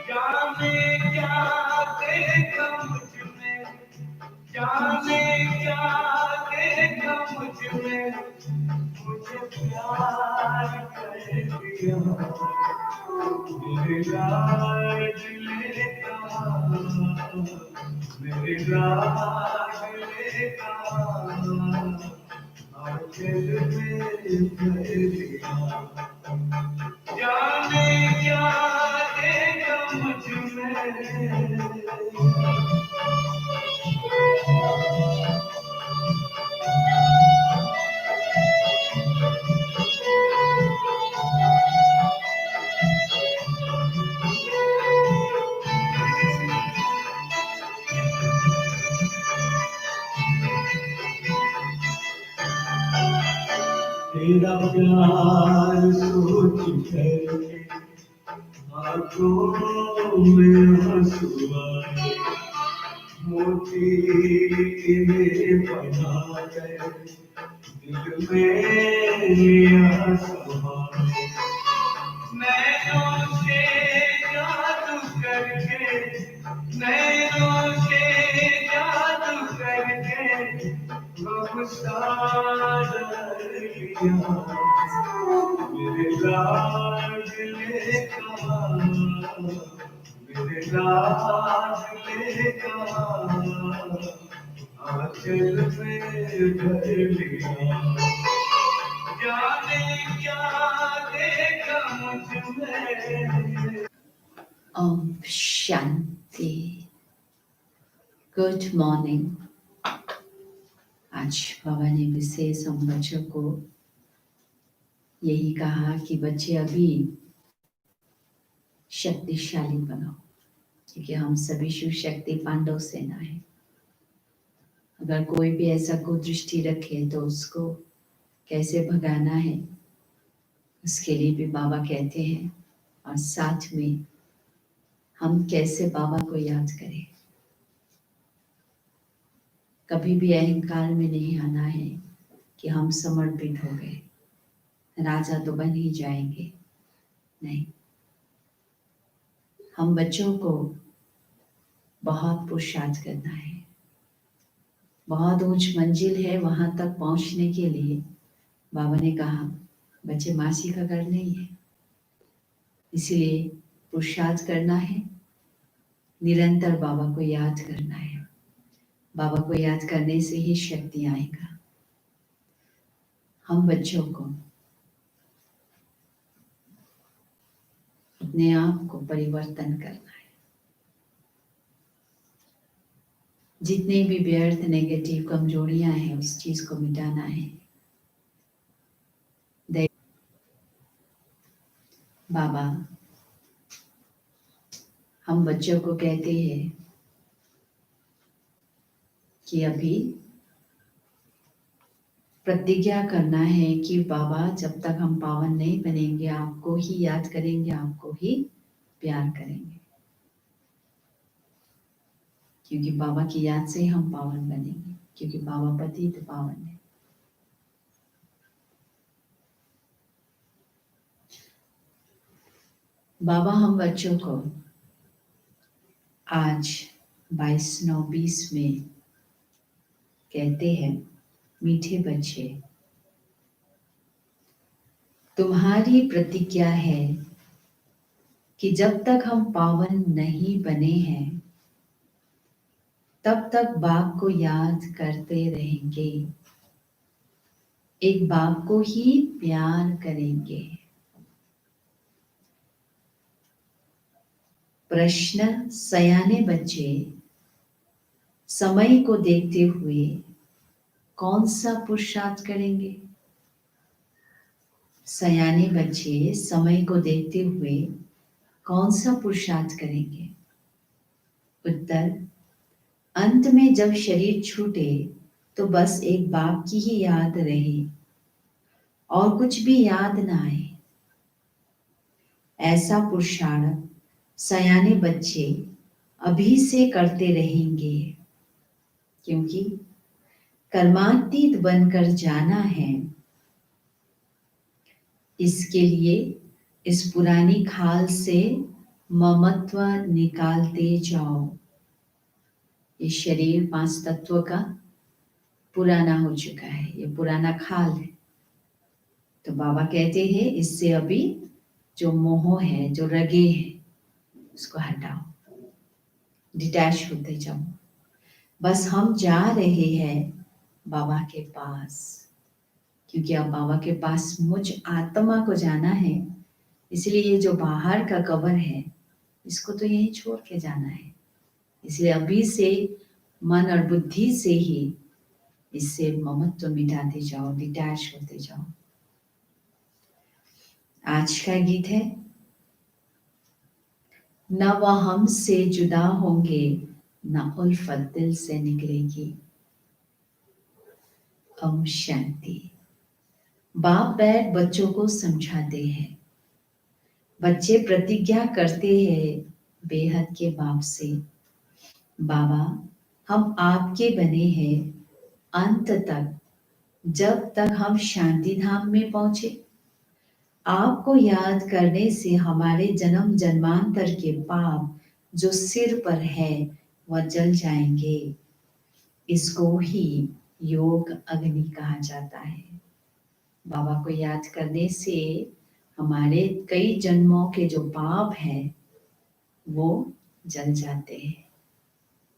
जाने क्या देखा मुझ में, जाने क्या देखा मुझ में, मुझे प्यार कर दिया मेरे लाडले का, मेरे लाडले का आंचल में भर दिया। जाने क्या देखा मुझ में। तेरा प्यार सोच कर आंखों में आंसू आए, मोती में बना कर दिल में आंसू आए। नैनों से जादू करके, नैनों से जादू करके गुस्सा लिया मेरे लाडले का, मेरे लाडले का आंचल में भर लिया। जाने क्या देखा मुझ में। Om Shanti. Good morning. आज बाबा ने विशेष हम बच्चों को यही कहा कि बच्चे अभी शक्तिशाली बनो, क्योंकि हम सभी शिव शक्ति पांडव सेना है। अगर कोई भी ऐसा कुदृष्टि रखे तो उसको कैसे भगाना है, उसके लिए भी बाबा कहते हैं। और साथ में हम कैसे बाबा को याद करें। कभी भी अहंकार में नहीं आना है कि हम समर्पित हो गए, राजा तो बन ही जाएंगे। नहीं, हम बच्चों को बहुत पुरुषार्थ करना है। बहुत ऊंच मंजिल है, वहां तक पहुंचने के लिए बाबा ने कहा बच्चे मासी का घर नहीं है, इसीलिए पुरुषार्थ करना है, निरंतर बाबा को याद करना है। बाबा को याद करने से ही शक्ति आएगा। हम बच्चों को अपने आप को परिवर्तन करना है। जितने भी व्यर्थ नेगेटिव कमजोरियां हैं उस चीज को मिटाना है। बाबा हम बच्चों को कहते हैं कि अभी प्रतिज्ञा करना है कि बाबा जब तक हम पावन नहीं बनेंगे आपको ही याद करेंगे, आपको ही प्यार करेंगे, क्योंकि बाबा की याद से हम पावन बनेंगे, क्योंकि बाबा पतित पावन है। बाबा हम बच्चों को आज 22/9/20 में कहते हैं, मीठे बच्चे तुम्हारी प्रतिज्ञा है कि जब तक हम पावन नहीं बने हैं तब तक बाप को याद करते रहेंगे, एक बाप को ही प्यार करेंगे। प्रश्न, सयाने बच्चे समय को देखते हुए कौन सा पुरुषार्थ करेंगे? सयाने बच्चे समय को देखते हुए कौन सा पुरुषार्थ करेंगे? उत्तर, अंत में जब शरीर छूटे तो बस एक बाप की ही याद रहे और कुछ भी याद ना आए। ऐसा पुरुषार्थ सयाने बच्चे अभी से करते रहेंगे, क्योंकि कर्मातीत बनकर जाना है। इसके लिए इस पुरानी खाल से ममत्व निकालते जाओ। ये शरीर 5 तत्व का पुराना हो चुका है, ये पुराना खाल है। तो बाबा कहते हैं इससे अभी जो मोह है, जो रगे है, उसको हटाओ, डिटैच होते जाओ। बस हम जा रहे हैं बाबा के पास, क्योंकि अब बाबा के पास मुझ आत्मा को जाना है। इसलिए ये जो बाहर का कवर है, इसको तो यहीं छोड़ के जाना है। इसलिए अभी से मन और बुद्धि से ही इससे ममत्व मिटाते जाओ, डिटैच होते जाओ। आज का गीत है, न वह हमसे जुदा होंगे, न उल्फत दिल से निकलेगी। ओम शांति। बाप बैठ बच्चों को समझाते हैं। बच्चे प्रतिज्ञा करते हैं बेहद के बाप से, बाबा हम आपके बने हैं अंत तक, जब तक हम शांति धाम में पहुंचे। आपको याद करने से हमारे जन्म जन्मांतर के पाप जो सिर पर है वह जल जाएंगे। इसको ही योग अग्नि कहा जाता है। बाबा को याद करने से हमारे कई जन्मों के जो पाप हैं वो जल जाते हैं।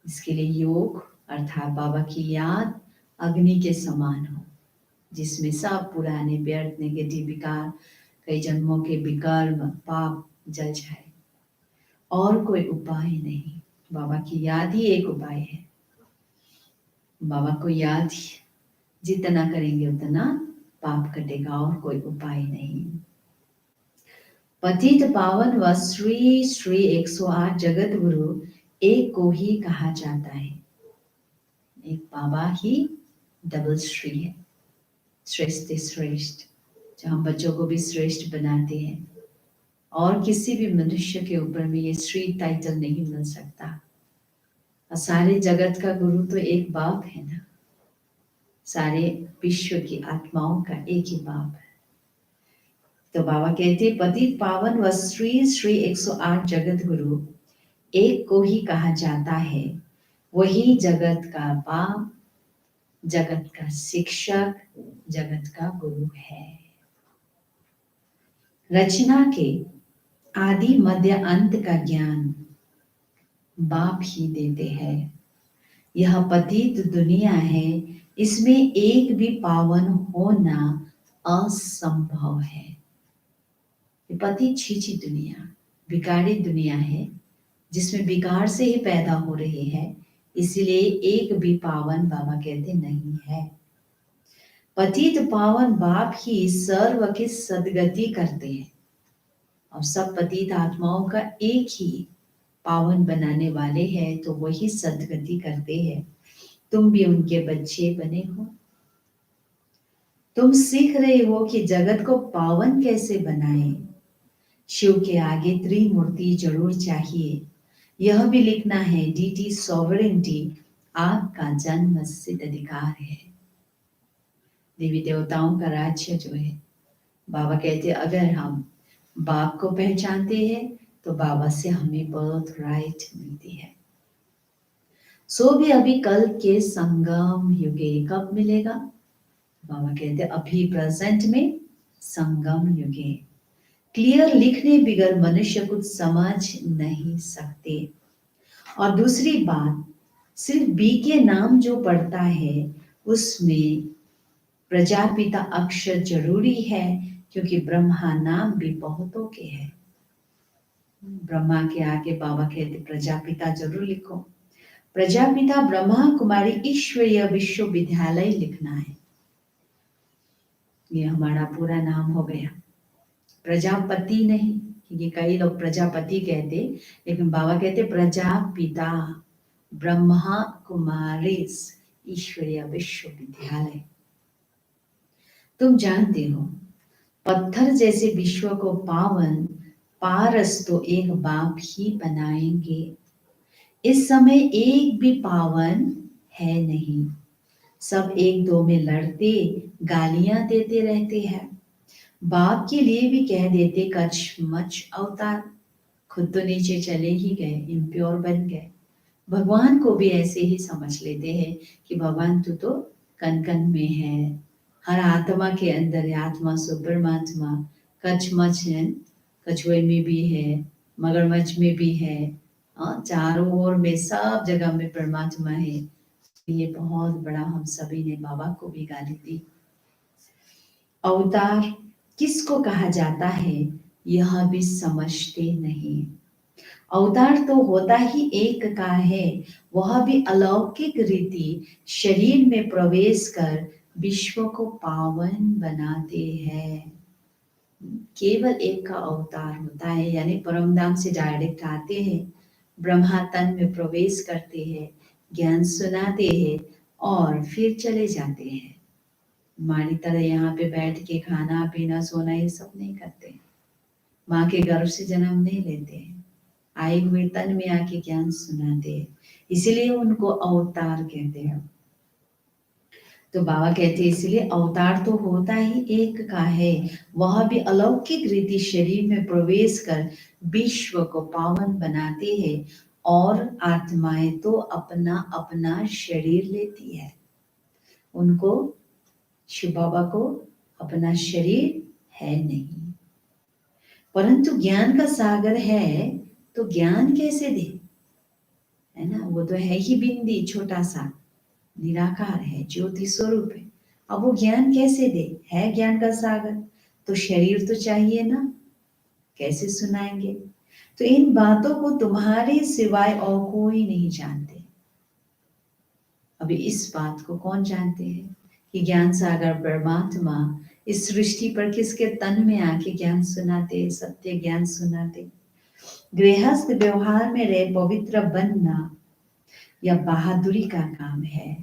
इसके लिए योग अर्थात बाबा की याद अग्नि के समान हो, जिसमें सब पुराने व्यर्थ नेगेटिव विकार, कई जन्मों के विकर्म पाप जल जाए। और कोई उपाय नहीं, बाबा की याद ही एक उपाय है। बाबा को याद जितना करेंगे उतना पाप कटेगा, और कोई उपाय नहीं। पतित पावन व श्री श्री 108 जगत गुरु एक को ही कहा जाता है। एक बाबा ही डबल श्री है, श्रेष्ठ श्रेष्ठ, जो हम बच्चों को भी श्रेष्ठ बनाते हैं। और किसी भी मनुष्य के ऊपर में ये श्री टाइटल नहीं मिल सकता। और सारे जगत का गुरु तो एक बाप है ना, सारे विश्व की आत्माओं का एक ही बाप है। तो बाबा कहते पतित पावन व श्री श्री 108 जगत गुरु एक को ही कहा जाता है। वही जगत का बाप, जगत का शिक्षक, जगत का गुरु है। रचना के आदि मध्य अंत का ज्ञान बाप ही देते हैं। यह पतित दुनिया है, इसमें एक भी पावन होना असंभव है। ये पतित छीछी दुनिया, विकारी दुनिया है, जिसमें विकार से ही पैदा हो रही है, इसलिए एक भी पावन बाबा कहते नहीं है। पतित पावन बाप ही सर्व की सदगति करते हैं, और सब पतित आत्माओं का एक ही पावन बनाने वाले हैं, तो वही सदगति करते हैं। तुम भी उनके बच्चे बने हो। तुम सीख रहे हो कि जगत को पावन कैसे बनाएं। शिव के आगे त्रिमूर्ति जरूर चाहिए। यह भी लिखना है डीटी सॉवरेंटी आपका जन्म सिद्ध अधिकार है। देवी देवताओं का राज्य जो है, बाबा कहते अगर हम बाप को पहचानते हैं तो बाबा से हमें बर्थ राइट मिलती है। सो भी अभी कल के संगम युगे कब मिलेगा? बाबा कहते अभी प्रेजेंट में संगम युगे। क्लियर लिखने बिगर मनुष्य कुछ समझ नहीं सकते। और दूसरी बात, सिर्फ बी के नाम जो पढ़ता है उसमें प्रजापिता अक्षर जरूरी है, क्योंकि ब्रह्मा नाम भी बहुतों के हैं। ब्रह्मा के आगे बाबा कहते प्रजापिता जरूर लिखो। प्रजापिता ब्रह्मा कुमारी ईश्वरीय विश्वविद्यालय लिखना है। ये हमारा पूरा नाम हो गया, प्रजापति नहीं, क्योंकि कई लोग प्रजापति कहते, लेकिन बाबा कहते प्रजापिता ब्रह्मा कुमारी ईश्वरीय विश्वविद्यालय। तुम जानते हो पत्थर जैसे विश्व को पावन पारस तो एक बाप ही बनाएंगे। इस समय एक भी पावन है नहीं, सब एक दो में लड़ते गालियां देते रहते हैं। बाप के लिए भी कह देते कच मच अवतार, खुद तो नीचे चले ही गए, इम्प्योर बन गए। भगवान को भी ऐसे ही समझ लेते हैं कि भगवान तू तो कण कण में है, हर आत्मा के अंदर है, आत्मा सो परमात्मा, कचमच है, कछुए में भी है, मगरमच्छ में भी है, चारों ओर में सब जगह में परमात्मा है। ये बहुत बड़ा हम सभी ने बाबा को भी गाली दी। अवतार किसको कहा जाता है यह भी समझते नहीं। अवतार तो होता ही एक का है, वह भी अलौकिक रीति शरीर में प्रवेश कर विश्व को पावन बनाते हैं। केवल एक का अवतार होता है, यानी परमधाम से डायरेक्ट आते हैं, ब्रह्मा तन में प्रवेश करते हैं, ज्ञान सुनाते हैं और फिर चले जाते हैं। हमारी तरह यहाँ पे बैठ के खाना पीना सोना ये सब नहीं करते, माँ के गर्भ से जन्म नहीं लेते, आए हुए तन में आके ज्ञान सुनाते हैं, इसीलिए उनको अवतार कहते हैं। तो बाबा कहते हैं इसलिए अवतार तो होता ही एक का है, वह भी अलौकिक रीति शरीर में प्रवेश कर विश्व को पावन बनाते हैं, और आत्माएं तो अपना अपना शरीर लेती है। उनको शिव बाबा को अपना शरीर है नहीं, परंतु ज्ञान का सागर है तो ज्ञान कैसे दे, है ना। वो तो है ही बिंदी, छोटा सा निराकार है, ज्योति स्वरूप है। अब वो ज्ञान कैसे दे, है ज्ञान का सागर, तो शरीर तो चाहिए ना, कैसे सुनाएंगे। तो इन बातों को तुम्हारे सिवाय और कोई नहीं जानते। अभी इस बात को कौन जानते हैं कि ज्ञान सागर परमात्मा इस सृष्टि पर किसके तन में आके ज्ञान सुनाते, सत्य ज्ञान सुनाते। गृहस्थ व्यवहार में रहे पवित्र बनना या बहादुरी का काम है।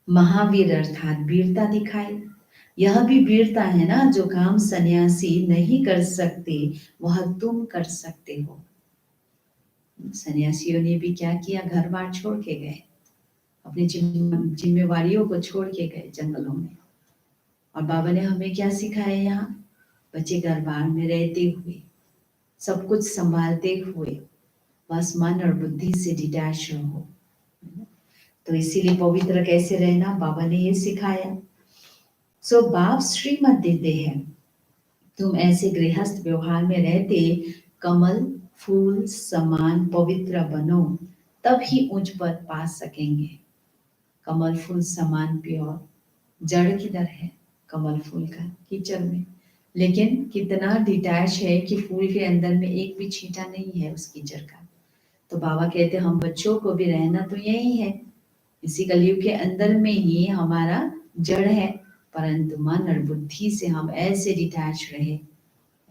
महावीर अर्थात वीरता दिखाई, यह भी वीरता है ना, जो काम सन्यासी नहीं कर सकते वह तुम कर सकते हो। सन्यासियों ने भी क्या किया, घर बार छोड़ के गए, अपनी जिम्मेवारियों को छोड़ के गए जंगलों में। और बाबा ने हमें क्या सिखाया, यहाँ बच्चे घर बार में रहते हुए, सब कुछ संभालते हुए, बस मन और बुद्धि से डिटैच रहो। तो इसीलिए पवित्र कैसे रहना बाबा ने ये सिखाया। सो बाप श्रीमत देते हैं, तुम ऐसे गृहस्थ व्यवहार में रहते कमल फूल समान पवित्र बनो, तब ही उच्च पद पा सकेंगे। कमल फूल समान प्योर, जड़ किधर है कमल फूल का, कीचड़ में, लेकिन कितना डिटैच है कि फूल के अंदर में एक भी छींटा नहीं है उस कीचड़ का। तो बाबा कहते हम बच्चों को भी रहना तो यही है, इसी कलयुग के अंदर में ही हमारा जड़ है, परंतु मन और बुद्धि से हम ऐसे डिटैच रहे,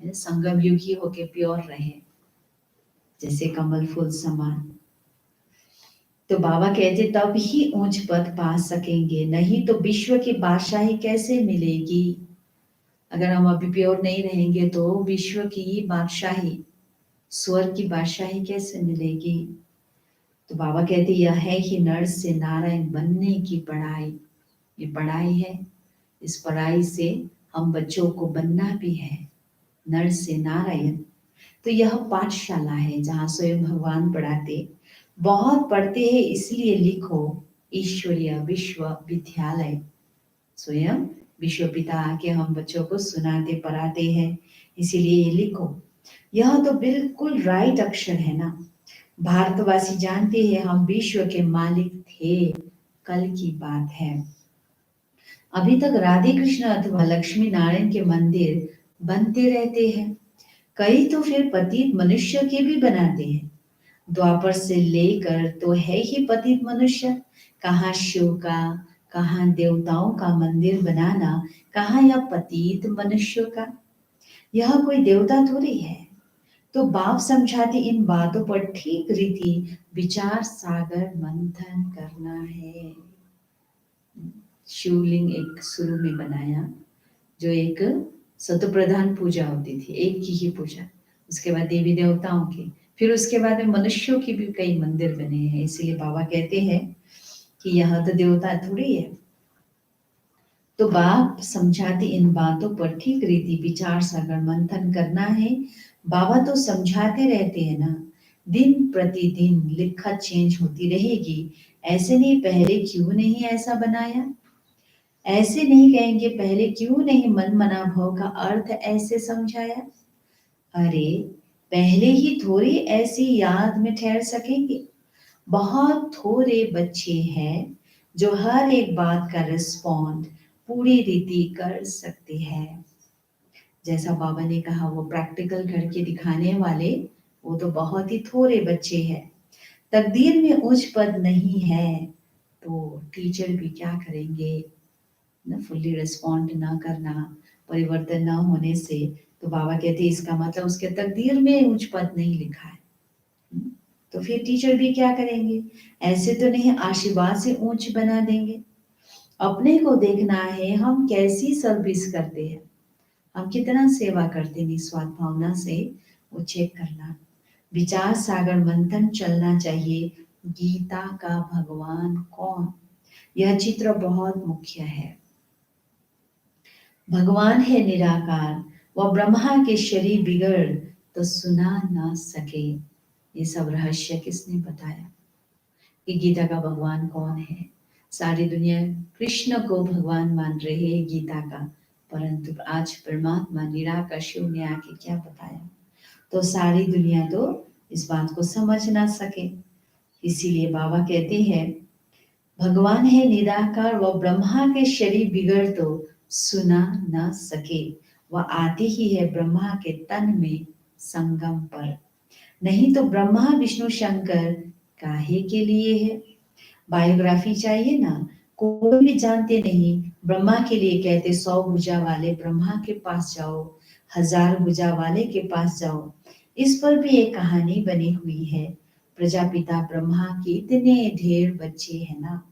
संगम युगी होके प्योर रहे, जैसे कमल फूल समान। तो बाबा कहते तब ही ऊंच पद पा सकेंगे, नहीं तो विश्व की बादशाही कैसे मिलेगी। अगर हम अभी प्योर नहीं रहेंगे तो विश्व की बादशाही, स्वर्ग की बादशाही कैसे मिलेगी। तो बाबा कहते यह है कि नर से नारायण बनने की पढ़ाई, ये पढ़ाई है, इस पढ़ाई से हम बच्चों को बनना भी है, नर से नारायण। तो यह पाठशाला है जहाँ स्वयं भगवान पढ़ाते, बहुत पढ़ते हैं इसलिए लिखो ईश्वरीय विश्वविद्यालय। स्वयं विश्व पिता आके हम बच्चों को सुनाते पढ़ाते हैं, इसीलिए ये लिखो। यह तो बिल्कुल राइट अक्षर है ना। भारतवासी जानते हैं हम विश्व के मालिक थे, कल की बात है। अभी तक राधे कृष्ण अथवा लक्ष्मी नारायण के मंदिर बनते रहते हैं, कई तो फिर पतित मनुष्य के भी बनाते हैं। द्वापर से लेकर तो है ही पतित मनुष्य, कहाँ शिव का, कहाँ देवताओं का मंदिर बनाना, कहाँ या पतित मनुष्यों का। यह कोई देवता थोड़ी है। तो बाप समझाते इन बातों पर ठीक रीति विचार सागर मंथन करना है। शिवलिंग एक शुरू में बनाया, जो एक सतप्रधान पूजा होती थी, एक की ही पूजा, उसके बाद देवी देवताओं की, फिर उसके बाद मनुष्यों की भी कई मंदिर बने हैं। इसीलिए बाबा कहते हैं कि यह तो देवता थोड़ी है। तो बाप समझाते इन बातों पर ठीक रीति विचार सागर मंथन करना है। बाबा तो समझाते रहते हैं ना, दिन प्रतिदिन लिखत चेंज होती रहेगी। ऐसे नहीं पहले क्यों नहीं ऐसा बनाया, ऐसे नहीं कहेंगे पहले क्यों नहीं मन मना भाव का अर्थ ऐसे समझाया। अरे पहले ही थोड़ी ऐसी याद में ठहर सकेंगे। बहुत थोड़े बच्चे हैं जो हर एक बात का रिस्पॉन्ड पूरी रीति कर सकते हैं। जैसा बाबा ने कहा वो प्रैक्टिकल करके दिखाने वाले वो तो बहुत ही थोड़े बच्चे हैं। तकदीर में उच्च पद नहीं है तो टीचर भी क्या करेंगे ना, फुल्ली रिस्पॉन्ड ना करना, परिवर्तन ना होने से। तो बाबा कहते हैं इसका मतलब उसके तकदीर में उच्च पद नहीं लिखा है। तो फिर टीचर भी क्या करेंगे, ऐसे तो नहीं आशीर्वाद से ऊंच बना देंगे। अपने को देखना है हम कैसी सर्विस करते हैं, हम कितना सेवा करते हैं निस्वार्थ भावना से, वो चेक करना। विचार सागर मंथन चलना चाहिए। गीता का भगवान कौन, यह चित्र बहुत मुख्य है। भगवान है निराकार, वह ब्रह्मा के शरीर बिगड़ तो सुना ना सके। ये सब रहस्य किसने बताया कि गीता का भगवान कौन है। सारी दुनिया कृष्ण को भगवान मान रही है गीता का, परंतु आज परमात्मा निराकार शिव ने आके क्या बताया, तो सारी दुनिया तो इस बात को समझ ना सके। इसीलिए बाबा कहते हैं भगवान है निराकार, वह ब्रह्मा के शरीर बिगड़ तो सुना न सके। वह आते ही है ब्रह्मा के तन में संगम पर, नहीं तो ब्रह्मा विष्णु शंकर काहे के लिए है। बायोग्राफी चाहिए ना, कोई भी जानते नहीं। ब्रह्मा के लिए कहते 100 भुजा वाले ब्रह्मा के पास जाओ, 1000 भुजा वाले के पास जाओ। इस पर भी एक कहानी बनी हुई है। प्रजापिता ब्रह्मा के इतने ढेर बच्चे हैं ना,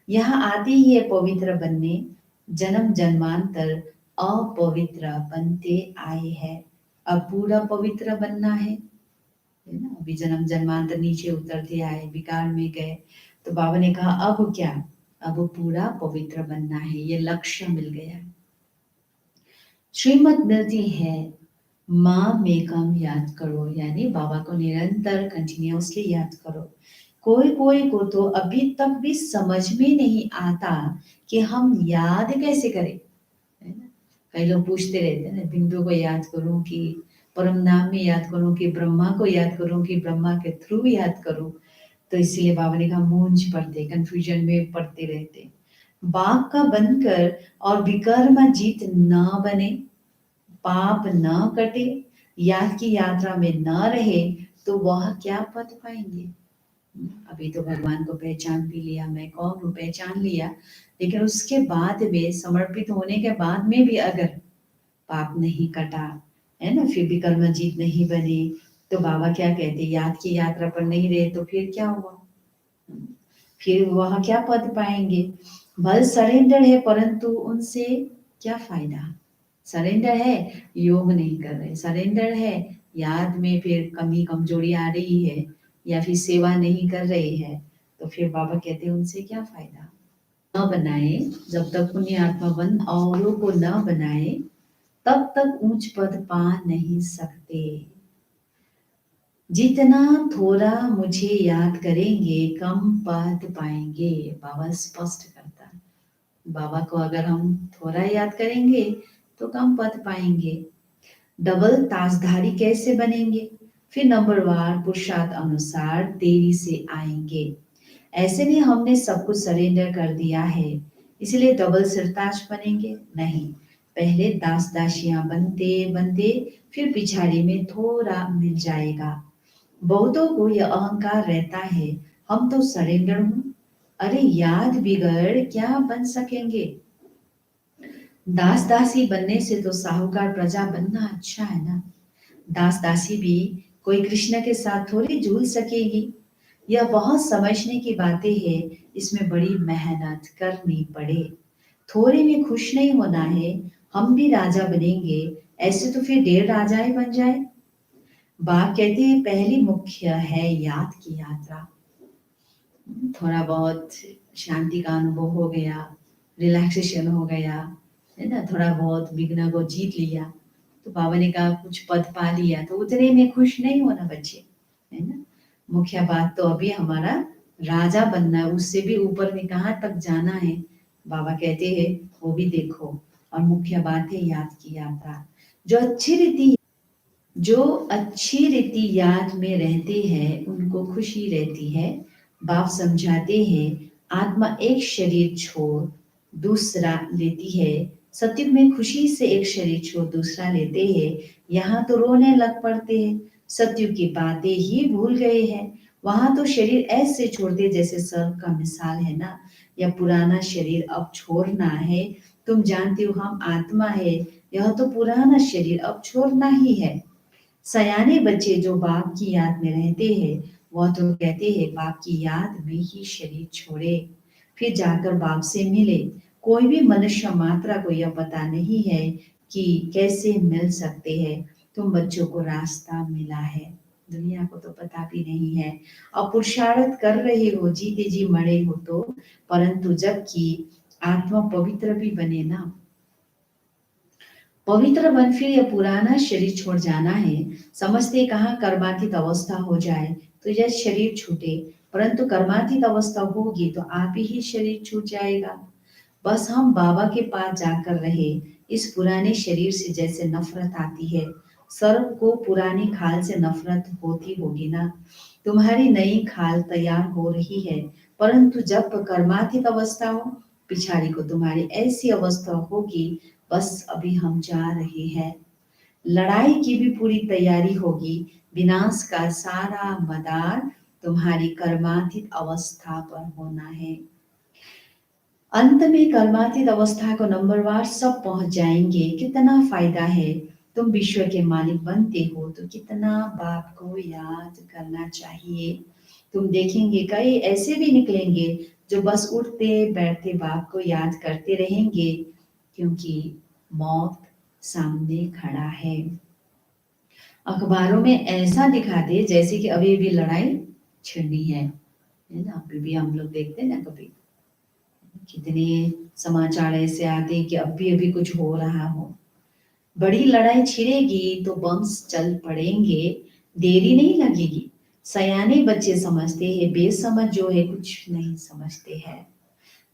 यहाँ आते ही है पवित्र बनने, जन्म जन्मांतर अपवित्र बनते आए हैं। अब पूरा पवित्र बनना है ना। अभी जन्म जन्मांतर नीचे उतरते आए, विकार में गए, तो बाबा ने कहा अब क्या, अब पूरा पवित्र बनना है, ये लक्ष्य मिल गया। श्रीमत मिलती है माँ में कम याद करो, यानी बाबा को निरंतर कंटिन्यूसली याद करो। कोई कोई को तो अभी तक भी समझ में नहीं आता कि हम याद कैसे करें, है ना। कई लोग पूछते रहते हैं ना, बिंदु को याद करूं कि परम नाम में याद करूं कि ब्रह्मा को याद करूं कि ब्रह्मा के थ्रू याद करूं। तो इसीलिए बाबा ने कहा मूंझ पड़ते, कंफ्यूजन में पड़ते रहते। बाप का बनकर और विकर्म जीत ना बने, पाप न कटे, याद की यात्रा में न रहे, तो वह क्या पद पाएंगे। अभी तो भगवान को पहचान भी लिया, मैं कौन हूँ पहचान लिया, लेकिन उसके बाद में समर्पित होने के बाद में भी अगर पाप नहीं कटा, है ना, फिर भी कर्मजीत नहीं बने, तो बाबा क्या कहते, याद की यात्रा पर नहीं रहे, तो फिर क्या हुआ, फिर वह क्या पद पाएंगे। बल सरेंडर है परंतु उनसे क्या फायदा। सरेंडर है, योग नहीं कर रहे, सरेंडर है, याद में फिर कमी कमजोरी आ रही है, या फिर सेवा नहीं कर रही है, तो फिर बाबा कहते हैं उनसे क्या फायदा। न बनाए, जब तक पुण्य आत्मा बन औरों को न बनाए तब तक ऊंच पद पा नहीं सकते। जितना थोड़ा मुझे याद करेंगे कम पद पाएंगे, बाबा स्पष्ट करता है। बाबा को अगर हम थोड़ा याद करेंगे तो कम पद पाएंगे। डबल ताजधारी कैसे बनेंगे, फिर नंबरवार पुरुषार्थ अनुसार देरी से आएंगे। ऐसे नहीं हमने सब कुछ सरेंडर कर दिया है इसलिए डबल सिरताज बनेंगे, नहीं। पहले दास दासियां बनते बनते फिर पिछाड़ी में थोड़ा मिल जाएगा। बहुतों को यह अहंकार रहता है हम तो सरेंडर हूं, अरे याद बिगड़ क्या बन सकेंगे। दास दासी बनने से तो साहूकार प्रजा बनना अच्छा है ना। दास दासी भी कोई कृष्ण के साथ थोड़ी झूल सकेगी। यह बहुत समझने की बातें हैं, इसमें बड़ी मेहनत करनी पड़े। थोड़े में खुश नहीं होना है, हम भी राजा बनेंगे, ऐसे तो फिर 1.5 राजाएं बन जाए। बाप कहते हैं पहली मुख्य है याद की यात्रा। थोड़ा बहुत शांति का अनुभव हो गया, रिलैक्सेशन हो गया, है ना, थोड़ा बहुत विघ्न को जीत लिया, तो बाबा ने कहा कुछ पद पा लिया तो उतने में खुश नहीं होना बच्चे, है ना। मुख्य बात तो अभी हमारा राजा बनना है, उससे भी ऊपर में कहाँ तक जाना है बाबा कहते हैं वो भी देखो। और मुख्य बात है याद की यात्रा। जो अच्छी रीति जो अच्छी रीति याद में रहते हैं उनको खुशी रहती है। बाप समझाते हैं आत्मा एक शरीर छोड़ दूसरा लेती है। सत्युग में खुशी से एक शरीर छोड़ दूसरा लेते हैं, यहाँ तो रोने लग पड़ते हैं। सत्युग की बातें ही भूल गए हैं, वहां तो शरीर ऐसे छोड़ते जैसे सर्प का मिसाल है ना। या पुराना शरीर अब छोड़ना है, तुम जानते हो हम आत्मा है, यह तो पुराना शरीर अब छोड़ना ही है। सयाने बच्चे जो बाप की याद में रहते हैं वह तो कहते हैं बाप की याद में ही शरीर छोड़े, फिर जाकर बाप से मिले। कोई भी मनुष्य मात्रा को यह पता नहीं है कि कैसे मिल सकते हैं। तुम बच्चों को रास्ता मिला है, दुनिया को तो पता भी नहीं है। अब पुरुषार्थ कर रहे हो, जीते जी मरे हो तो, परंतु जबकि आत्मा पवित्र भी बने ना, पवित्र बन फिर यह पुराना शरीर छोड़ जाना है। समझते कहाँ कर्मातीत अवस्था हो जाए तो यह शरीर छूटे, परंतु कर्मातीत अवस्था होगी तो आप ही शरीर छूट जाएगा। बस हम बाबा के पास जाकर रहे। इस पुराने शरीर से जैसे नफरत आती है, सर्प को पुरानी खाल से नफरत होती होगी ना। तुम्हारी नई खाल तैयार हो रही है, परंतु जब कर्मातीत अवस्था हो पिछाड़ी को तुम्हारी ऐसी अवस्था होगी। बस अभी हम जा रहे हैं, लड़ाई की भी पूरी तैयारी होगी। विनाश का सारा मदार तुम्हारी कर्मातीत अवस्था पर होना है। अंत में कर्मातीत अवस्था को नंबरवार सब पहुंच जाएंगे। कितना फायदा है, तुम विश्व के मालिक बनते हो तो कितना बाप को याद करना चाहिए। तुम देखेंगे कई ऐसे भी निकलेंगे जो बस उठते बैठते बाप को याद करते रहेंगे, क्योंकि मौत सामने खड़ा है। अखबारों में ऐसा दिखाते जैसे कि अभी भी लड़ाई छिड़नी है ना। अभी भी हम लोग देखते हैं ना, कभी कितने समाचार ऐसे आते हैं कि अभी अभी कुछ हो रहा हो। बड़ी लड़ाई छिड़ेगी तो बम्स चल पड़ेंगे, देरी नहीं लगेगी। सयाने बच्चे समझते हैं, बेसमझ जो है कुछ नहीं समझते हैं।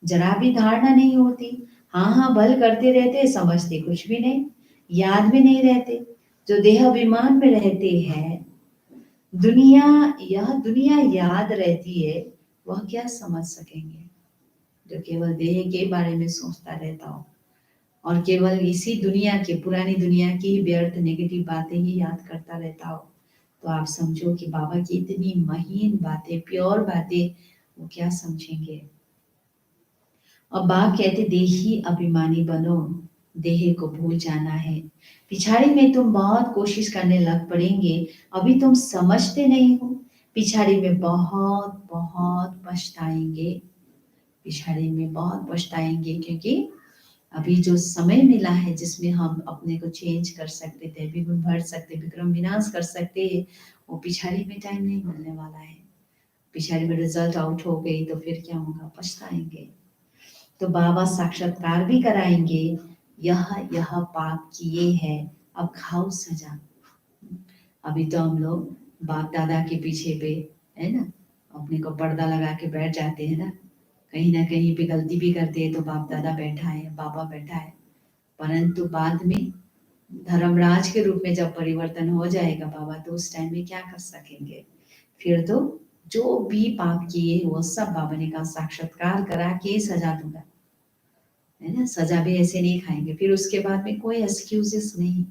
जरा भी धारणा नहीं होती, हाँ हाँ बल करते रहते, समझते कुछ भी नहीं, याद भी नहीं रहते। जो देह अभिमान में रहते हैं, यह दुनिया याद रहती है, वह क्या समझ सकेंगे। जो केवल देह के बारे में सोचता रहता हो और केवल इसी दुनिया के, पुरानी दुनिया की ही व्यर्थ नेगेटिव बातें ही याद करता रहता हो, तो आप समझो कि बाबा की इतनी महीन बातें, प्योर बातें, वो क्या समझेंगे। और बाप कहते देही अभिमानी बनो, देह को भूल जाना है। पिछाड़ी में तुम बहुत कोशिश करने लग पड़ेंगे, अभी तुम समझते नहीं हो। पिछाड़ी में बहुत बहुत पछताएंगे, पिछाड़ी में बहुत पछताएंगे, क्योंकि अभी जो समय मिला है जिसमें हम अपने को चेंज कर सकते थे, विघ्न भर सकते, विक्रम विनाश कर सकते हैं, वो पिछाड़ी में टाइम नहीं मिलने वाला है। पिछाड़ी में रिजल्ट आउट हो गई तो फिर क्या होगा, पछताएंगे। तो बाबा साक्षात्कार भी कराएंगे, यह पाप किए है, अब खाओ सजा। अभी तो हम लोग बाप दादा के पीछे पे, है ना, अपने को पर्दा लगा के बैठ जाते हैं ना। कहीं ना कहीं पे गलती भी करते हैं तो बाप दादा बैठा है, बाबा बैठा है, परंतु बाद में धर्मराज के रूप में जब परिवर्तन हो जाएगा बाबा, तो उस टाइम में क्या कर सकेंगे। फिर तो जो भी पाप किए वो सब बाबा ने कहा साक्षात्कार करा के सजा दूंगा, है ना। सजा भी ऐसे नहीं खाएंगे, फिर उसके बाद में कोई एक्सक्यूजेस नहीं।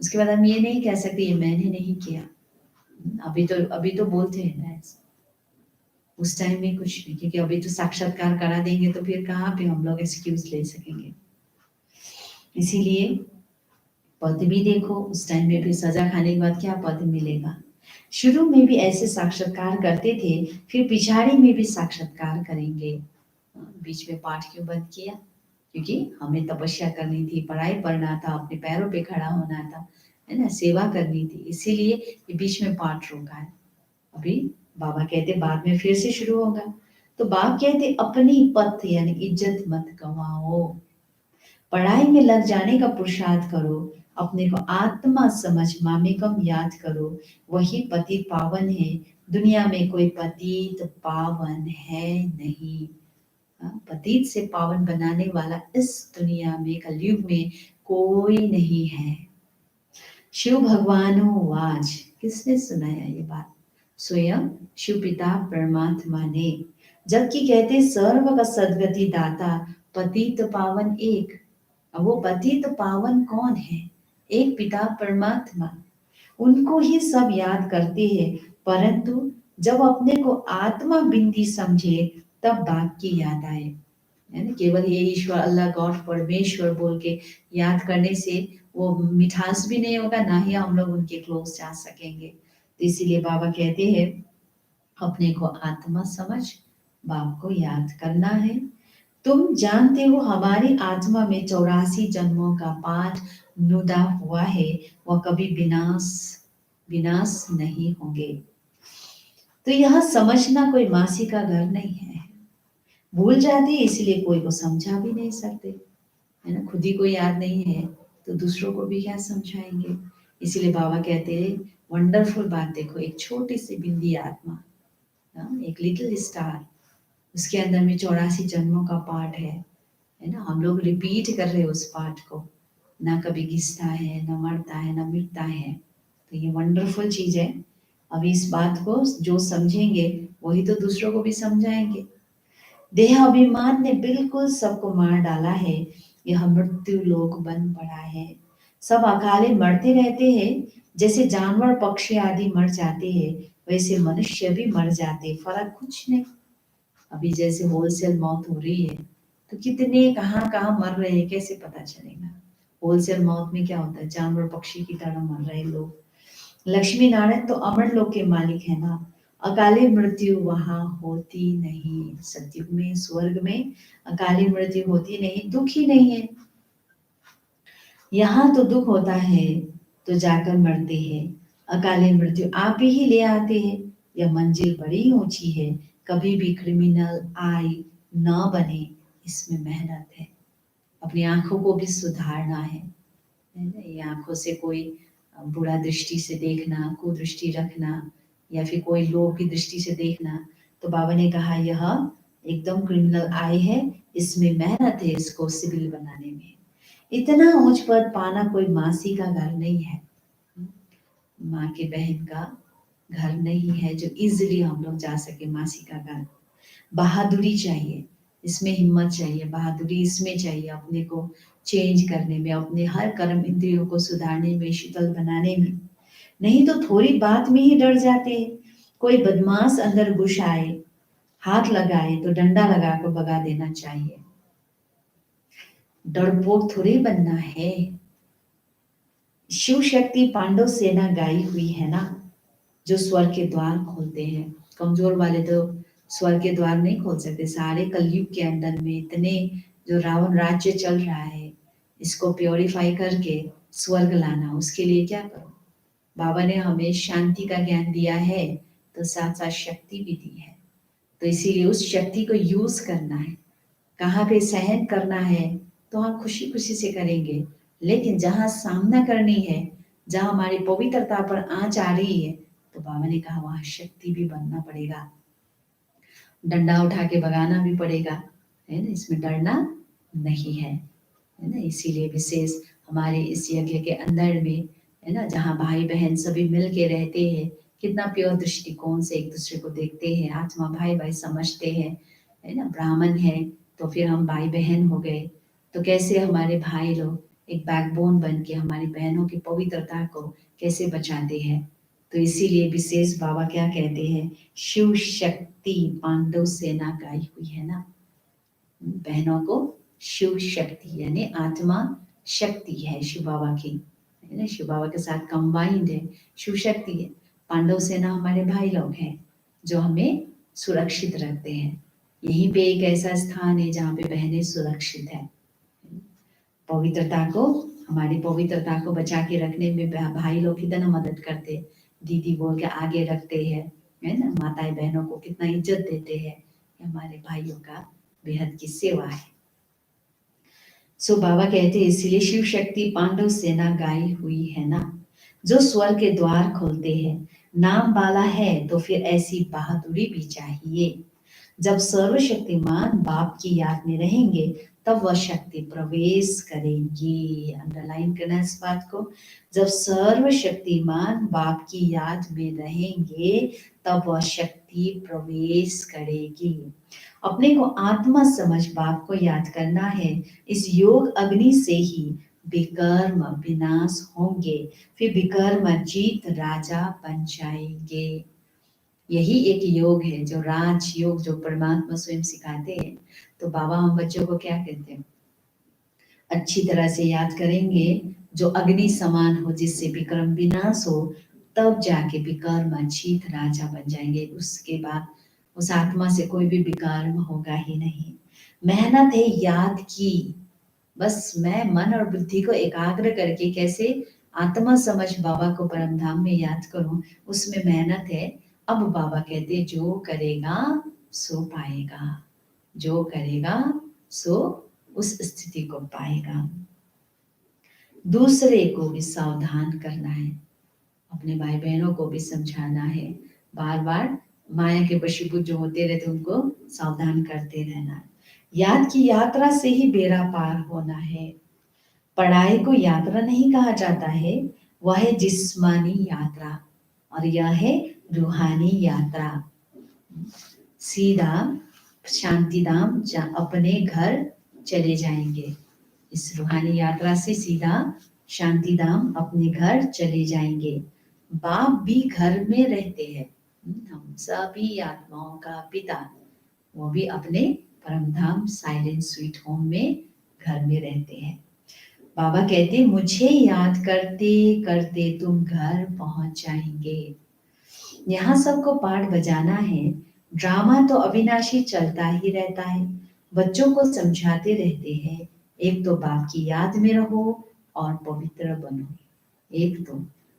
उसके बाद हम ये नहीं कह सकते ये मैंने नहीं किया। अभी तो बोलते हैं ना ऐसे, उस टाइम में कुछ नहीं, क्योंकि अभी तो साक्षात्कार करा देंगे तो फिर कहाँ पे हम लोग एक्सक्यूज ले सकेंगे। इसीलिए पद भी देखो, उस टाइम में भी सजा खाने के बाद क्या पद मिलेगा। शुरू में भी ऐसे साक्षात्कार करते थे, फिर पिछाड़ी में भी साक्षात्कार करेंगे। बीच में पाठ क्यों बंद किया, क्योंकि हमें तपस्या करनी थी, पढ़ाई पढ़ना था, अपने पैरों पे खड़ा होना था, है ना, सेवा करनी थी, इसीलिए ये बीच में पाठ रोका है। अभी बाबा कहते बाद में फिर से शुरू होगा। तो बाप कहते अपनी पथ यानी इज्जत मत गवाओ, पढ़ाई में लग जाने का पुरुषार्थ करो, अपने को आत्मा समझ मामेकम याद करो, वही पतित पावन है, दुनिया में कोई पतित पावन है नहीं। पतित से पावन बनाने वाला इस दुनिया में कलयुग में कोई नहीं है। शिव भगवानो वाच, किसने सुनाया ये बात? स्वयं शिव पिता परमात्मा ने। जबकि कहते सर्व का सदगति दाता पतित पावन एक। अब वो पतित पावन कौन है? एक पिता परमात्मा, उनको ही सब याद करते हैं, परंतु जब अपने को आत्मा बिंदी समझे तब बाप की याद आए। है ना, केवल ये ईश्वर अल्लाह गॉड परमेश्वर बोल के याद करने से वो मिठास भी नहीं होगा, ना ही हम लोग उनके क्लोज जा सकेंगे। तो इसीलिए बाबा कहते हैं अपने को आत्मा समझ बाप को याद करना है। तुम जानते हो हमारी आत्मा में 84 जन्मों का पाठ नुदा हुआ है, वह कभी विनाश विनाश नहीं होंगे। तो यह समझना कोई मासी का घर नहीं है। भूल जाते इसलिए कोई को समझा भी नहीं सकते, है ना, खुद ही को याद नहीं है तो दूसरों को भी क्या समझाएंगे। इसलिए बाबा कहते हैं वंडरफुल बात देखो, एक छोटी सी बिंदी आत्मा, एक लिटिल स्टार, उसके अंदर में 84 जन्मों का पाठ है ना, हम लोग रिपीट कर रहे हैं उस पाठ को, ना कभी घिसता है, ना मरता है, ना मिटता है। तो ये वंडरफुल चीज है। अब इस बात को जो समझेंगे वही तो दूसरों को भी समझाएंगे। देह अभिमान ने बिल्कुल सबको मार डाला है, यह मृत्यु लोक बन पड़ा है। सब अकाले मरते रहते हैं, जैसे जानवर पक्षी आदि मर जाते हैं वैसे मनुष्य भी मर जाते, फर्क कुछ नहीं। अभी जैसे होलसेल मौत हो रही है तो कितने कहाँ कहाँ मर रहे हैं कैसे पता चलेगा? होलसेल मौत में क्या होता है, जानवर पक्षी की तरह मर रहे लोग। लक्ष्मी नारायण तो अमर लोक के मालिक है ना, अकाली मृत्यु वहां होती नहीं। सतयुग में स्वर्ग में अकाली मृत्यु होती नहीं, दुख ही नहीं है। यहाँ तो दुख होता है तो जाकर मरते हैं, अकाली मृत्यु आप ही ले आते हैं। यह मंजिल बड़ी ऊंची है, कभी भी क्रिमिनल आई न बने, इसमें मेहनत है। अपनी आंखों को भी सुधारना है ना, ये आंखों से कोई बुरा दृष्टि से देखना, कुदृष्टि रखना या फिर कोई लोभ की दृष्टि से देखना, तो बाबा ने कहा यह एकदम क्रिमिनल आई है, इसमें मेहनत है इसको सिविल बनाने में। इतना ऊंच पद पाना कोई मासी का घर नहीं है, माँ के बहन का घर नहीं है जो इजीली हम लोग जा सके मासी का घर। बहादुरी चाहिए, इसमें हिम्मत चाहिए, बहादुरी इसमें चाहिए, अपने को चेंज करने में, अपने हर कर्म इंद्रियों को सुधारने में, शीतल बनाने में। नहीं तो थोड़ी बात में ही डर जाते हैं। कोई बदमाश अंदर घुस आए, हाथ लगाए तो डंडा लगा कर भगा देना चाहिए। डरपोक थोड़ी बनना है। शिव शक्ति पांडव सेना गाई हुई है ना, जो स्वर्ग के द्वार खोलते हैं। कमजोर वाले तो स्वर्ग के द्वार नहीं खोल सकते। सारे कलयुग के अंदर में इतने जो रावण राज्य चल रहा है, इसको प्योरीफाई करके स्वर्ग लाना, उसके लिए क्या करो? बाबा ने हमें शांति का ज्ञान दिया है तो साथ साथ शक्ति भी दी है, तो इसीलिए उस शक्ति को यूज करना है। कहाँ पे सहन करना है तो हम खुशी खुशी से करेंगे, लेकिन जहाँ सामना करनी है, जहाँ हमारी पवित्रता पर आंच आ रही है, तो बाबा ने कहा वहां शक्ति भी बनना पड़ेगा, डंडा उठा के भगाना भी पड़ेगा, है ना, इसमें डरना नहीं है ना। इसीलिए विशेष हमारे इस यज्ञ के अंदर में, है ना, जहाँ भाई बहन सभी मिल के रहते हैं, कितना प्योर दृष्टिकोण से एक दूसरे को देखते हैं, आत्मा भाई भाई समझते हैं, है ना। ब्राह्मण है तो फिर हम भाई बहन हो गए, तो कैसे हमारे भाई लोग एक बैकबोन बन के हमारी बहनों की पवित्रता को कैसे बचाते हैं। तो इसीलिए विशेष बाबा क्या कहते हैं, शिव शक्ति पांडव सेना गाई हुई है ना, बहनों को शिव शक्ति यानी आत्मा शक्ति है शिव बाबा की, है ना, शिव बाबा के साथ कंबाइंड है, शिव शक्ति है। पांडव सेना हमारे भाई लोग हैं जो हमें सुरक्षित रखते हैं। यहीं पे एक ऐसा स्थान है जहाँ पे बहनें सुरक्षित है। पवित्रता को, हमारी पवित्रता को बचा के रखने में भाई लोग कितना मदद करते हैं, दीदी बोल के आगे रखते हैं, है ना, माताएं बहनों को कितना इज्जत देते हैं, ये हमारे भाइयों का बेहद की सेवा है। सो बाबा कहते हैं इसीलिए शिव शक्ति पांडव सेना गाई हुई है ना, जो स्वर्ग के द्वार खोलते हैं। नाम वाला है तो फिर ऐसी बहादुरी भी चाहिए। जब सर्वशक्तिमान बाप की याद में रहेंगे तब वह शक्ति प्रवेश करेगी। अंडरलाइन करना इस बात को। जब सर्वशक्तिमान बाप की याद में रहेंगे तब वह शक्ति प्रवेश करेगी। अपने को आत्मा समझ बाप को याद करना है। इस योग अग्नि से ही विकर्म विनाश होंगे, फिर विकर्म जीत राजा बन जाएंगे। यही एक योग है जो राज योग, जो परमात्मा स्वयं सिखाते हैं। तो बाबा हम बच्चों को क्या कहते हैं, अच्छी तरह से याद करेंगे जो अग्नि समान हो, जिससे विक्रम विनाश हो, तब जाके विकर्म जीत राजा बन जाएंगे। उसके बाद उस आत्मा से कोई भी विकर्म होगा ही नहीं। मेहनत है याद की, बस मैं मन और बुद्धि को एकाग्र करके कैसे आत्मा समझ बाबा को परम धाम में याद करूं, उसमें मेहनत है। अब बाबा कहते जो करेगा सो पाएगा, जो करेगा सो उस स्थिति को पाएगा। दूसरे को भी सावधान करना है, अपने भाई बहनों को भी समझाना है, बार बार माया के वशीभूत जो होते रहते उनको सावधान करते रहना। याद की यात्रा से ही बेड़ा पार होना है। पढ़ाई को यात्रा नहीं कहा जाता है, वह है जिस्मानी यात्रा, और यह है रूहानी यात्रा। सीधा शांतिधाम अपने घर चले जाएंगे। इस रूहानी यात्रा से सीधा शांतिधाम अपने घर चले जाएंगे। बाप भी घर में रहते हैं, हम सभी आत्माओं का पिता, वो भी अपने परमधाम साइलेंट स्वीट होम में घर में रहते हैं। बाबा कहते मुझे याद करते करते तुम घर पहुंच जाएंगे। यहाँ सबको पाठ बजाना है। ड्रामा तो अविनाशी चलता ही रहता है। बच्चों को समझाते रहते हैं, एक तो बाप की याद में रहो और पवित्र बनो। एक तो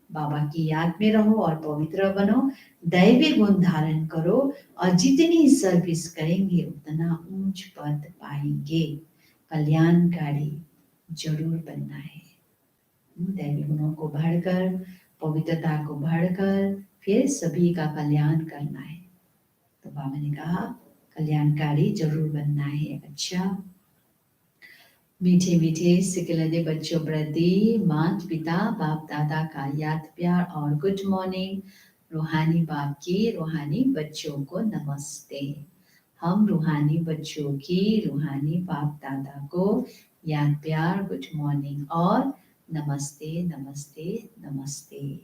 बाबा की याद में रहो और पवित्र बनो, दैवी गुण धारण करो, और जितनी सर्विस करेंगे उतना ऊंच पद पाएंगे। कल्याणकारी जरूर बनना है। दैवी गुणों को बढ़कर, पवित्रता को बढ़कर, फिर सभी का कल्याण करना है। तो बाबा ने कहा कल्याणकारी जरूर बनना है। अच्छा, मीठे मीठे सिकलदे बच्चों प्रति माता पिता बाप दादा का याद प्यार और गुड मॉर्निंग। रूहानी बाप की रूहानी बच्चों को नमस्ते। हम रूहानी बच्चों की रूहानी बाप दादा को याद प्यार, गुड मॉर्निंग और नमस्ते नमस्ते नमस्ते।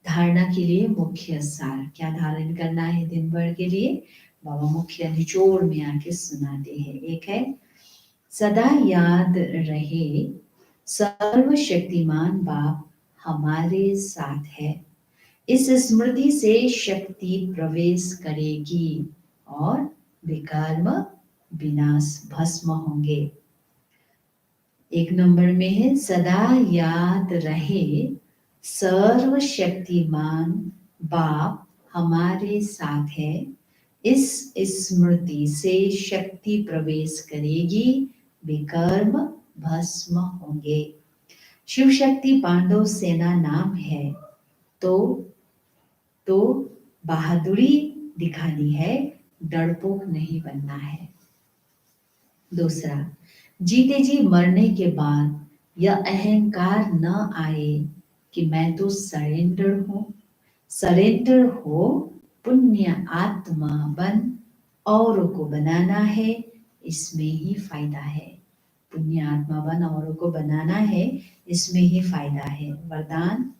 धारणा के लिए मुख्य सार, क्या धारण करना है दिन भर के लिए, बाबा मुख्य निचोड़ में आके सुनाते हैं। एक है सदा याद रहे सर्वशक्तिमान बाप हमारे साथ है। इस स्मृति से शक्ति प्रवेश करेगी और विकर्म विनाश भस्म होंगे। एक नंबर में है सदा याद रहे सर्वशक्तिमान बाप हमारे साथ है। इस स्मृति से शक्ति प्रवेश करेगी, विकर्म भस्म होंगे। शिव शक्ति पांडव सेना नाम है तो बहादुरी दिखानी है, डरपोक नहीं बनना है। दूसरा, जीते जी मरने के बाद यह अहंकार न आए कि मैं तो सरेंडर हूं। सरेंडर हो, पुण्य आत्मा बन, औरों को बनाना है, इसमें ही फायदा है। पुण्य आत्मा बन औरों को बनाना है, इसमें ही फायदा है। वरदान,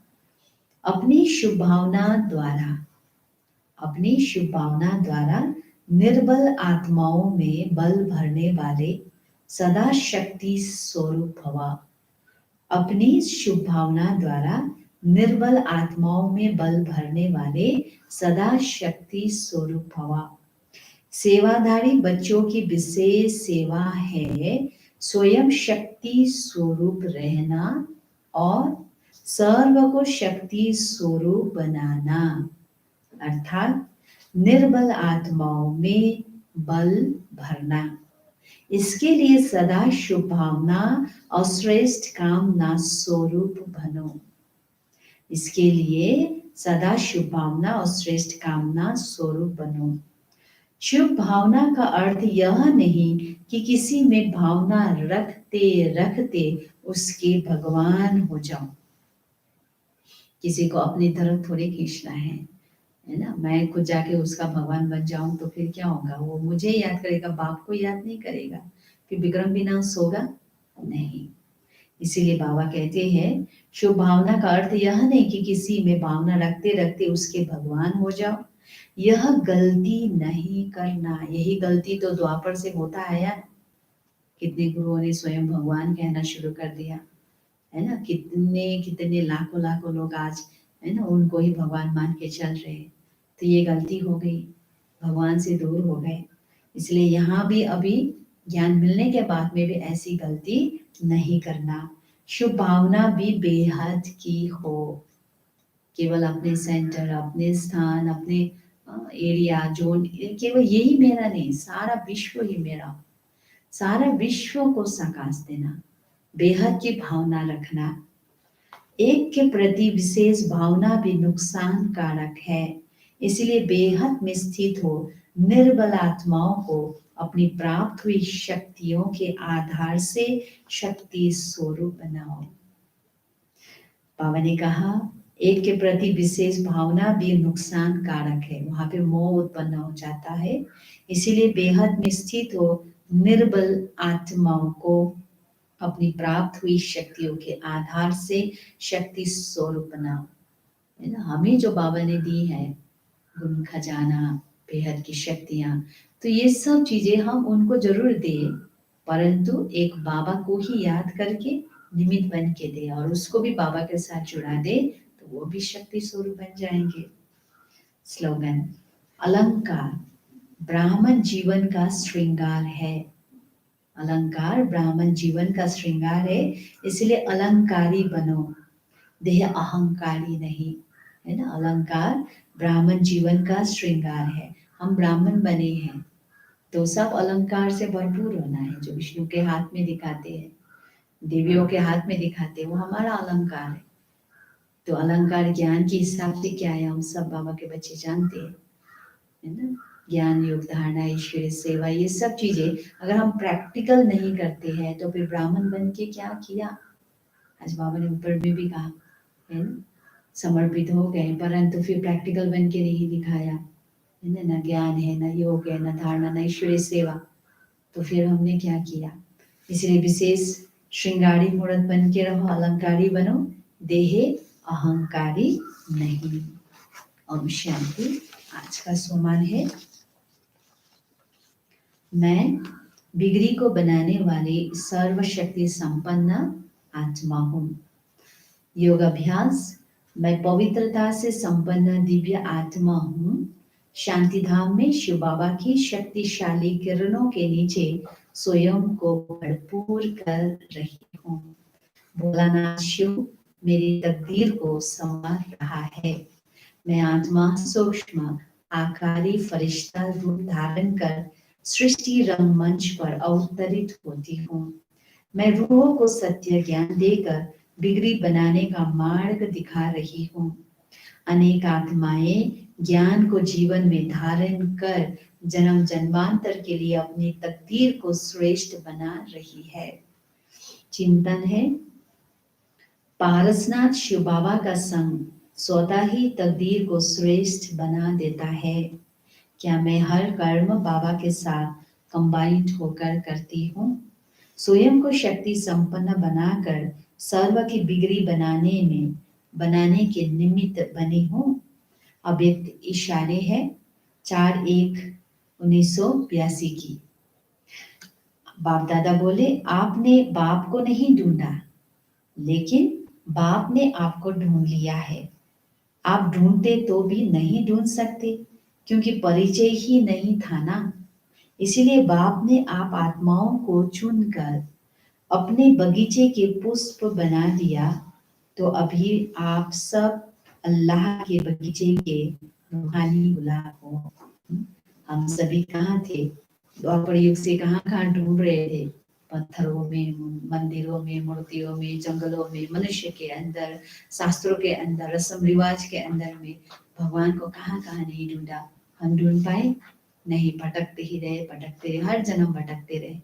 अपनी शुभ भावना द्वारा निर्बल आत्माओं में बल भरने वाले सदा शक्ति स्वरूप भवा। अपनी शुभ भावना द्वारा निर्बल आत्माओं में बल भरने वाले सदा शक्ति स्वरूप भवा। सेवाधारी बच्चों की विशेष सेवा है स्वयं शक्ति स्वरूप रहना और सर्व को शक्ति स्वरूप बनाना, अर्थात निर्बल आत्माओं में बल भरना। इसके लिए सदा शुभ भावना और श्रेष्ठ कामना स्वरूप बनो। इसके लिए सदा शुभ भावना और श्रेष्ठ कामना स्वरूप बनो। शुभ भावना का अर्थ यह नहीं कि किसी में भावना रखते रखते उसके भगवान हो जाओ। किसी को अपनी तरफ थोड़ी खींचना है ना। मैं खुद जाके उसका भगवान बन जाऊं तो फिर क्या होगा? वो मुझे याद करेगा, बाप को याद नहीं करेगा, फिर विक्रम विनाश होगा नहीं। इसीलिए बाबा कहते हैं शुभ भावना का अर्थ यह नहीं कि किसी में भावना रखते रखते उसके भगवान हो जाओ। यह गलती नहीं करना। यही गलती तो द्वापर से होता आया। कितने गुरुओं ने स्वयं भगवान कहना शुरू कर दिया, है ना। कितने कितने लाखों लाखों लोग आज, है ना, उनको ही भगवान मान के चल रहे। तो ये गलती हो गई, भगवान से दूर हो गए। इसलिए यहाँ भी अभी ज्ञान मिलने के बाद में भी ऐसी गलती नहीं करना। शुभ भावना भी बेहद की हो। केवल अपने सेंटर, अपने स्थान, अपने एरिया जोन, केवल यही मेरा नहीं, सारा विश्व ही मेरा। सारा विश्व को सकाश देना, बेहद की भावना रखना। एक के प्रति विशेष भावना भी नुकसान कारक है। इसलिए बेहद में स्थित हो निर्बल आत्माओं को अपनी प्राप्त हुई शक्तियों के आधार से शक्ति स्वरूप बनाओ। बाबा ने कहा एक के प्रति विशेष भावना भी नुकसान कारक है, वहां पे मोह उत्पन्न हो जाता है। इसीलिए बेहद में स्थित हो निर्बल आत्माओं को अपनी प्राप्त हुई शक्तियों के आधार से शक्ति स्वरूप बनाओ, है ना। हमें जो बाबा ने दी है गुण खजाना, बेहद की शक्तियां, तो ये सब चीजें हम उनको जरूर दें, परंतु एक बाबा को ही याद करके निमित्त बन के दे और उसको भी बाबा के साथ जुड़ा दे, तो वो भी शक्ति स्वरूप बन जाएंगे। स्लोगन, अलंकार ब्राह्मण जीवन का श्रृंगार है। अलंकार ब्राह्मण जीवन का श्रृंगार है, इसलिए अलंकारी बनो, देह अहंकारी नहीं, है ना। अलंकार ब्राह्मण जीवन का श्रृंगार है। हम ब्राह्मण बने हैं तो सब अलंकार से भरपूर होना है। जो विष्णु के हाथ में दिखाते हैं, देवियों के हाथ में दिखाते हैं, वो हमारा अलंकार है। तो अलंकार ज्ञान के हिसाब से क्या है, हम सब बाबा के बच्चे जानते हैं, है ना। ज्ञान योग धारणा ईश्वरीय सेवा, ये सब चीजें अगर हम प्रैक्टिकल नहीं करते हैं तो फिर ब्राह्मण बन के क्या किया। आज बाबा ने ऊपर में भी कहा, है ना, समर्पित हो गए परंतु फिर प्रैक्टिकल बन के नहीं दिखाया, है ना। ना ज्ञान है, ना योग है, ना धारणा, ना ईश्वरीय सेवा, तो फिर हमने क्या किया। इसलिए विशेष श्रृंगारी मूर्त बन के रहो, अलंकारी बनो, देहे अहंकारी नहीं। ओम शांति। आज का सोमवार है। मैं बिगड़ी को बनाने वाली सर्वशक्ति संपन्न आत्मा हूँ। योग अभ्यास, मैं पवित्रता से संपन्न दिव्य आत्मा हूँ। शांति धाम में शिव बाबा की शक्तिशाली किरणों के नीचे स्वयं को भरपूर कर रही हूँ। भोलानाथ शिव मेरी तकदीर को संवार रहा है। मैं आत्मा सूक्ष्म आकारी फरिश्ता रूप धारण कर सृष्टि रंगमंच पर अवतरित होती हूँ। मैं रूहों को सत्य ज्ञान देकर बिगड़ी बनाने का मार्ग दिखा रही हूँ। अनेक आत्माएं ज्ञान को जीवन में धारण कर जन्म जन्मांतर के लिए अपनी तकदीर को श्रेष्ठ बना रही है। चिंतन है, पारसनाथ शिव बाबा का संग स्वतः ही तकदीर को श्रेष्ठ बना देता है। क्या मैं हर कर्म बाबा के साथ कंबाइंड होकर करती हूँ? स्वयं को शक्ति संपन्न बनाकर सर्व की बिगड़ी बनाने के निमित्त बनी हूँ। अब एक इशारे है 4/1/1982 की। बाप दादा बोले, आपने बाप को नहीं ढूंढा, लेकिन बाप ने आपको ढूंढ लिया है। आप ढूंढते तो भी नहीं ढूंढ सकते, क्योंकि परिचय ही नहीं था ना। इसीलिए बाप ने आप आत्माओं को चुनकर अपने बगीचे के पुष्प बना दिया। तो अभी आप सब अल्लाह के बगीचे के रूहानी गुलाब हो। हम सभी कहाँ थे? द्वापर युग से कहाँ कहाँ ढूंढ रहे थे, पत्थरों में, मंदिरों में, मूर्तियों में, जंगलों में, मनुष्य के अंदर, शास्त्रों के अंदर, रस्म रिवाज के अंदर में भगवान को कहाँ कहाँ नहीं ढूंढा। हम ढूंढ पाए नहीं, भटकते ही रहे, भटकते रहे, हर जन्म भटकते रहे।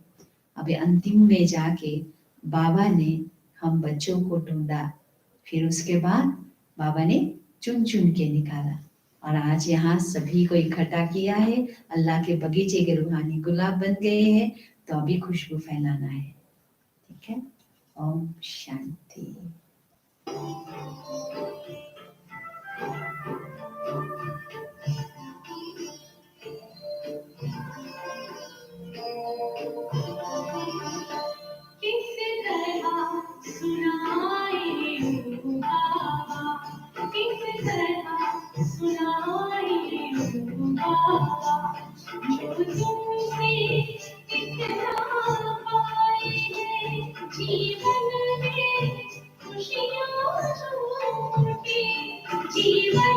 अभी अंतिम में जाके बाबा ने हम बच्चों को ढूंढा, फिर उसके बाद बाबा ने चुन चुन के निकाला और आज यहाँ सभी को इकट्ठा किया है। अल्लाह के बगीचे के रूहानी गुलाब बन गए हैं, तो अभी खुशबू फैलाना है। ठीक है, ओम शांति। किस तरह सुनाए बाबा, किस तरह सुनाए बाबा, जो तुमसे इतना पाए हैं जीवन में खुशियाँ झूठी, जीवन